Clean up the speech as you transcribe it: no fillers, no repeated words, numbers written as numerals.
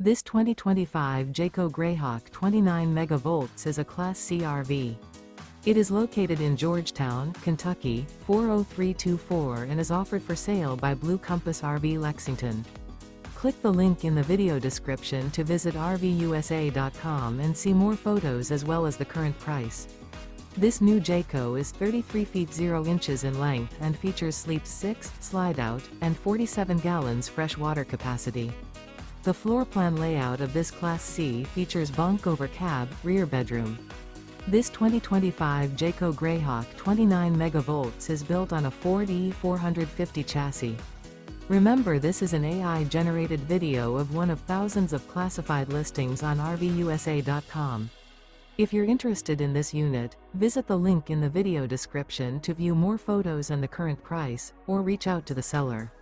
This 2025 Jayco Greyhawk 29MV is a Class C RV. It is located in Georgetown, Kentucky, 40324 and is offered for sale by Blue Compass RV Lexington. Click the link in the video description to visit RVUSA.com and see more photos as well as the current price. This new Jayco is 33 feet 0 inches in length and features sleeps 6, slide-out, and 47 gallons fresh water capacity. The floor plan layout of this Class C features bunk over cab, rear bedroom. This 2025 Jayco Greyhawk 29MV is built on a Ford E450 chassis. Remember, this is an AI-generated video of one of thousands of classified listings on RVUSA.com. If you're interested in this unit, visit the link in the video description to view more photos and the current price, or reach out to the seller.